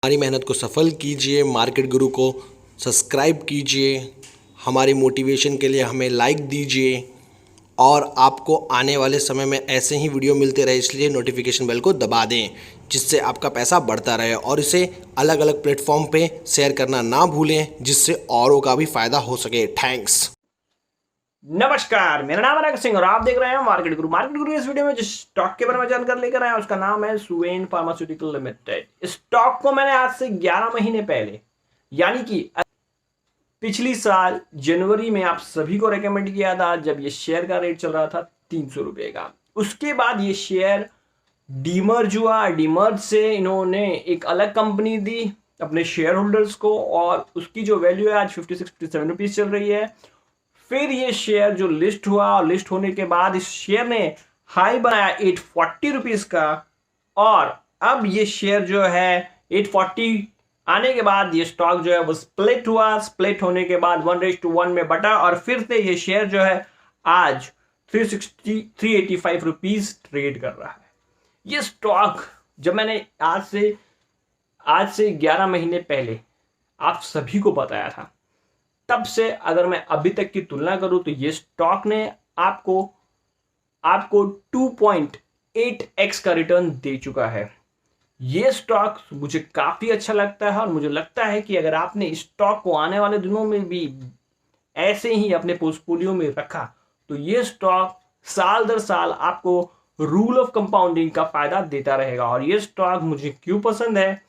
हमारी मेहनत को सफल कीजिए, मार्केट गुरु को सब्सक्राइब कीजिए, हमारी मोटिवेशन के लिए हमें लाइक दीजिए और आपको आने वाले समय में ऐसे ही वीडियो मिलते रहे, इसलिए नोटिफिकेशन बेल को दबा दें जिससे आपका पैसा बढ़ता रहे और इसे अलग अलग प्लेटफॉर्म पे शेयर करना ना भूलें जिससे औरों का भी फ़ायदा हो सके। थैंक्स। नमस्कार, मेरा नाम है राकेश सिंह और आप देख रहे हैं मार्केट गुरु। मार्केट गुरु इस वीडियो में जिस स्टॉक के बारे में जानकारी लेकर आया उसका नाम है सुवेन फार्मास्यूटिकल लिमिटेड। इस स्टॉक को मैंने आज से 11 महीने पहले यानी कि पिछली साल जनवरी में आप सभी को रेकमेंड किया था, जब ये शेयर का रेट चल रहा था 300 रुपए का। उसके बाद ये शेयर डीमर्ज हुआ, डीमर्ज से इन्होंने एक अलग कंपनी दी अपने शेयर होल्डर्स को और उसकी जो वैल्यू है आज 56-57 रुपीज चल रही है। फिर ये शेयर जो लिस्ट हुआ और लिस्ट होने के बाद इस शेयर ने हाई बनाया 840 रुपीज का और अब ये शेयर जो है 840 आने के बाद ये स्टॉक जो है वो स्प्लिट हुआ। स्प्लिट होने के बाद 1:1 में बटा और फिर से ये शेयर जो है आज 385 रुपीज ट्रेड कर रहा है। ये स्टॉक जब मैंने आज से 11 महीने पहले आप सभी को बताया था, तब से अगर मैं अभी तक की तुलना करूं तो ये स्टॉक ने आपको 2.8x का रिटर्न दे चुका है। ये स्टॉक मुझे काफी अच्छा लगता है और मुझे लगता है कि अगर आपने इस स्टॉक को आने वाले दिनों में भी ऐसे ही अपने पोर्टफोलियो में रखा तो ये स्टॉक साल दर साल आपको रूल ऑफ कंपाउंडिंग का फायदा देता रहेगा। और ये स्टॉक मुझे क्यों पसंद है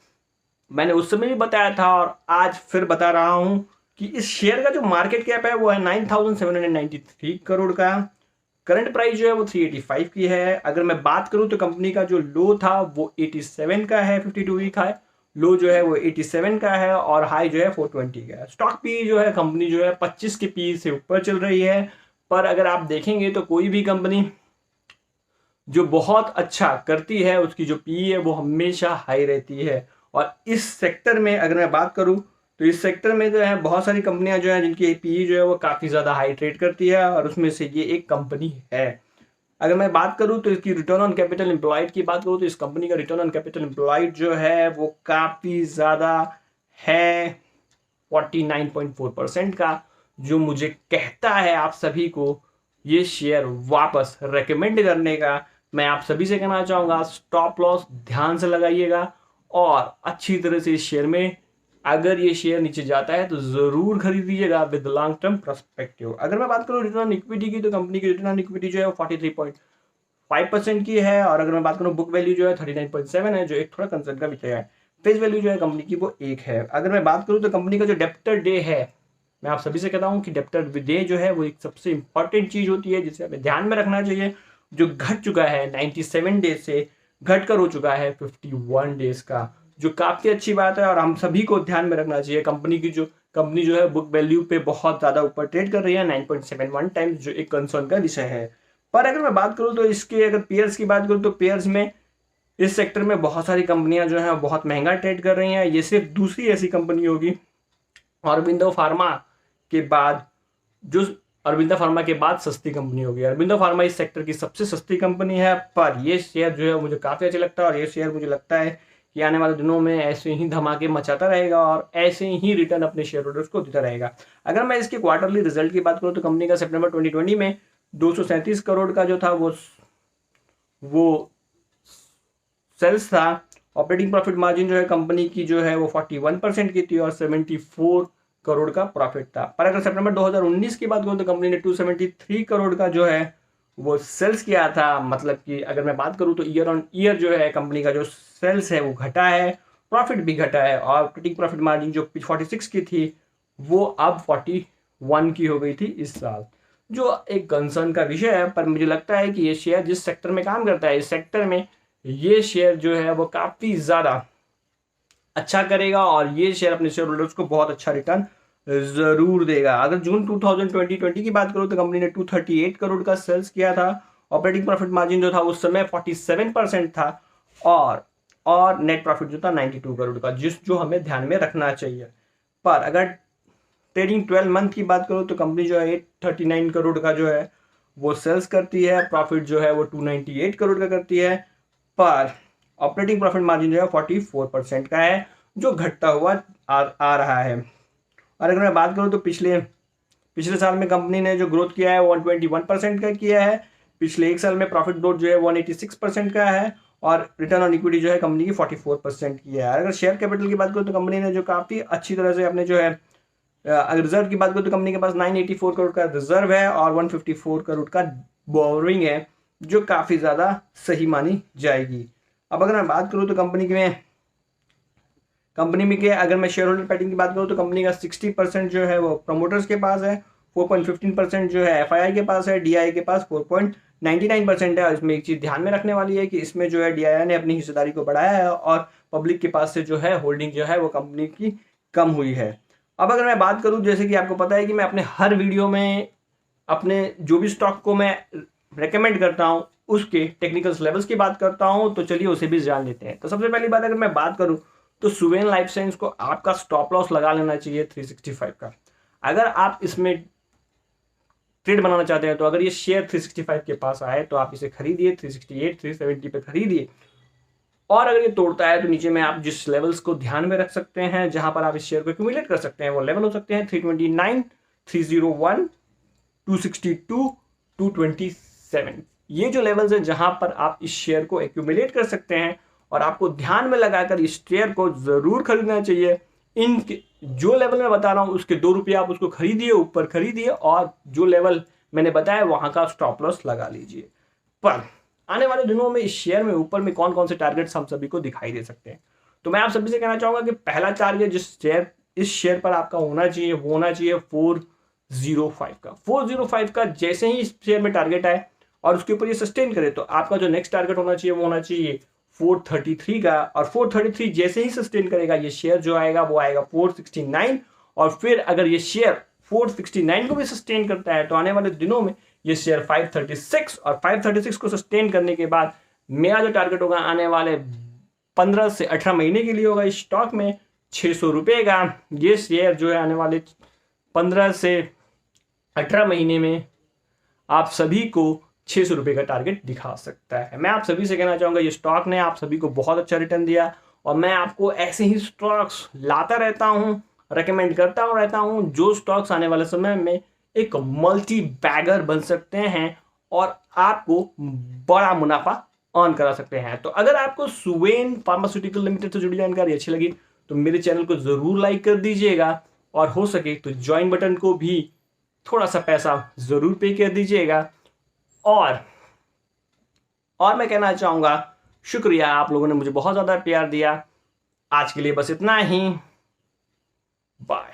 मैंने उस समय भी बताया था और आज फिर बता रहा हूं कि इस शेयर का जो मार्केट कैप है वो है 9,793 करोड़ का। करंट प्राइस जो है वो 385 की है। अगर मैं बात करूं तो कंपनी का जो लो था वो 87 का है, 52 वीक हाई लो जो है वो 87 का है और हाई जो है 420 का है। स्टॉक पी जो है कंपनी जो है 25 के पी से ऊपर चल रही है। पर अगर आप देखेंगे तो कोई भी कंपनी जो बहुत अच्छा करती है उसकी जो पी है वो हमेशा हाई रहती है। और इस सेक्टर में अगर मैं बात करूं तो इस सेक्टर में जो है बहुत सारी कंपनियां जो है जिनकी पीई जो है वो काफ़ी ज़्यादा हाई ट्रेड करती है और उसमें से ये एक कंपनी है। अगर मैं बात करूं तो इसकी रिटर्न ऑन कैपिटल एम्प्लॉयड की बात करूं तो इस कंपनी का रिटर्न ऑन कैपिटल एम्प्लॉयड जो है वो काफ़ी ज़्यादा है 49.4% का, जो मुझे कहता है आप सभी को ये शेयर वापस रेकमेंड करने का। मैं आप सभी से कहना चाहूँगा स्टॉप लॉस ध्यान से लगाइएगा और अच्छी तरह से इस शेयर में अगर ये शेयर नीचे जाता है तो जरूर खरीदिएगा विद लॉन्ग टर्म पर्सपेक्टिव। अगर मैं बात करूं रिटर्न ऑन इक्विटी की तो कंपनी की रिटर्न ऑन इक्विटी जो है 43.5% की है और अगर मैं बात करूं बुक वैल्यू जो है 39.7 है, जो एक थोड़ा कंसर्न का विषय है। फेस वैल्यू जो है कंपनी की वो 1 है। अगर मैं बात करूं तो कंपनी का जो डेप्टर डे है, मैं आप सभी से कहता हूं कि डेप्टर डे जो है वो एक सबसे इंपॉर्टेंट चीज होती है जिसे हमें ध्यान में रखना चाहिए, जो घट चुका है 97 डेज से घट कर हो चुका है 51 डेज का, जो काफी अच्छी बात है और हम सभी को ध्यान में रखना चाहिए। कंपनी जो है बुक वैल्यू पे बहुत ज्यादा ऊपर ट्रेड कर रही है 9.71 टाइम्स, जो एक कंसर्न का विषय है। पर अगर मैं बात करूं तो इसके अगर पेयर्स की बात करूं तो पेयर्स में इस सेक्टर में बहुत सारी कंपनियां जो है बहुत महंगा ट्रेड कर रही हैं। ये सिर्फ दूसरी ऐसी कंपनी होगी अरबिंदो फार्मा के बाद जो अरबिंदो फार्मा के बाद सस्ती कंपनी होगी। अरबिंदो फार्मा इस सेक्टर की सबसे सस्ती कंपनी है, पर ये शेयर जो है मुझे काफ़ी अच्छा लगता है और ये शेयर मुझे लगता है कि आने वाले दिनों में ऐसे ही धमाके मचाता रहेगा और ऐसे ही रिटर्न अपने शेयर होल्डर्स को देता रहेगा। अगर मैं इसके क्वार्टरली रिजल्ट की बात करूँ तो कंपनी का सितंबर 2020 में 237 करोड़ का जो था वो सेल्स था। ऑपरेटिंग प्रॉफिट मार्जिन जो है कंपनी की जो है वो 41% की थी और 74 करोड़ का प्रॉफिट था। पर अगर सितंबर 2019 की बात करूं तो कंपनी ने 273 करोड़ का जो है वो सेल्स किया था। मतलब कि अगर मैं बात करूं तो ईयर ऑन ईयर जो है कंपनी का जो सेल्स है वो घटा है, प्रॉफिट भी घटा है और ऑपरेटिंग प्रॉफिट मार्जिन जो 46 की थी वो अब 41 की हो गई थी इस साल, जो एक कंसर्न का विषय है। पर मुझे लगता है कि ये शेयर जिस सेक्टर में काम करता है इस सेक्टर में ये शेयर जो है वो काफ़ी ज़्यादा अच्छा करेगा और ये शेयर अपने शेयर होल्डर्स को बहुत अच्छा रिटर्न जरूर देगा। अगर जून 2020 की बात करूं तो कंपनी ने 238 करोड़ का सेल्स किया था। ऑपरेटिंग प्रॉफिट मार्जिन जो था उस समय 47% था और नेट प्रॉफिट जो था 92 करोड़ का, जो हमें ध्यान में रखना चाहिए। पर अगर ट्रेडिंग 12 मंथ की बात करूं तो कंपनी जो है 839 करोड़ का जो है वो सेल्स करती है, प्रॉफिट जो है वो 298 करोड़ का करती है, पर ऑपरेटिंग प्रॉफिट मार्जिन जो है 44% का है, जो घटता हुआ आ रहा है। और अगर मैं बात करूँ तो पिछले साल में कंपनी ने जो ग्रोथ किया है 121% का किया है। पिछले एक साल में प्रॉफिट ग्रोथ जो है 186% का है। और रिटर्न ऑन इक्विटी जो है कंपनी की 44% की है। अगर शेयर कैपिटल की बात करूँ तो कंपनी ने जो काफ़ी अच्छी तरह से अपने जो है, अगर रिजर्व की बात करूँ तो कंपनी के पास 984 करोड़ का रिजर्व है और 154 करोड़ का बोरिंग है, जो काफ़ी ज़्यादा सही मानी जाएगी। अब अगर मैं बात करूँ तो कंपनी में के अगर मैं शेयर होल्डर पैटिंग की बात करूँ तो कंपनी का 60% जो है वो प्रमोटर्स के पास है, 4.15% जो है एफआईआई के पास है, डीआई के पास 4.99% है। और इसमें एक चीज़ ध्यान में रखने वाली है कि इसमें जो है डीआई ने अपनी हिस्सेदारी को बढ़ाया है और पब्लिक के पास से जो है होल्डिंग जो है वो कंपनी की कम हुई है। अब अगर मैं बात करूँ, जैसे कि आपको पता है कि मैं अपने हर वीडियो में अपने जो भी स्टॉक को मैं रेकमेंड करता हूँ उसके टेक्निकल लेवल्स की बात करता हूँ, तो चलिए उसे भी जान लेते हैं। तो सबसे पहली बात अगर मैं बात करूँ तो सुवेन लाइफ साइंस को आपका स्टॉप लॉस लगा लेना चाहिए 365 का। अगर आप इसमें ट्रेड बनाना चाहते हैं तो अगर ये शेयर 365 के पास आए तो आप इसे खरीदिए, 368 370 पे खरीदिए। और अगर ये तोड़ता है तो नीचे में आप जिस लेवल्स को ध्यान में रख सकते हैं जहां पर आप इस शेयर को एक्यूमुलेट कर सकते हैं, वो लेवल हो सकते हैं 329, 301, 262, 227। ये जो लेवल्स हैं जहां पर आप इस शेयर को एक्यूमुलेट कर सकते हैं और आपको ध्यान में लगाकर इस शेयर को जरूर खरीदना चाहिए। इन जो लेवल मैं बता रहा हूं उसके 2 रुपये आप उसको खरीदिए, ऊपर खरीदिए, और जो लेवल मैंने बताया वहां का स्टॉप लॉस लगा लीजिए। पर आने वाले दिनों में इस शेयर में ऊपर में कौन कौन से टारगेट्स हम सभी को दिखाई दे सकते हैं, तो मैं आप सभी से कहना चाहूंगा कि पहला टारगेट इस शेयर पर आपका होना चाहिए वो होना चाहिए 405 का। 405 का जैसे ही इस शेयर में टारगेट आए और उसके ऊपर ये सस्टेन करे तो आपका जो नेक्स्ट टारगेट होना चाहिए वो होना चाहिए 433 का। और 433 जैसे ही सस्टेन करेगा ये शेयर जो आएगा वो आएगा 469। और फिर अगर ये शेयर 469 को भी सस्टेन करता है तो आने वाले दिनों में ये शेयर 536, और 536 को सस्टेन करने के बाद मेरा जो टारगेट होगा आने वाले 15 से 18 महीने के लिए होगा इस स्टॉक में 600 रुपये का। ये शेयर जो है आने वाले 15 से 18 महीने में आप सभी को 600 रुपये का टारगेट दिखा सकता है। मैं आप सभी से कहना चाहूँगा ये स्टॉक ने आप सभी को बहुत अच्छा रिटर्न दिया और मैं आपको ऐसे ही स्टॉक्स लाता रहता हूँ, रेकमेंड करता रहता हूँ, जो स्टॉक्स आने वाले समय में एक मल्टी बैगर बन सकते हैं और आपको बड़ा मुनाफा अर्न करा सकते हैं। तो अगर आपको सुवेन फार्मास्यूटिकल लिमिटेड से जुड़ी जानकारी अच्छी लगी तो मेरे चैनल को जरूर लाइक कर दीजिएगा और हो सके तो ज्वाइन बटन को भी थोड़ा सा पैसा जरूर पे कर दीजिएगा। और मैं कहना चाहूंगा शुक्रिया, आप लोगों ने मुझे बहुत ज्यादा प्यार दिया। आज के लिए बस इतना ही, बाय।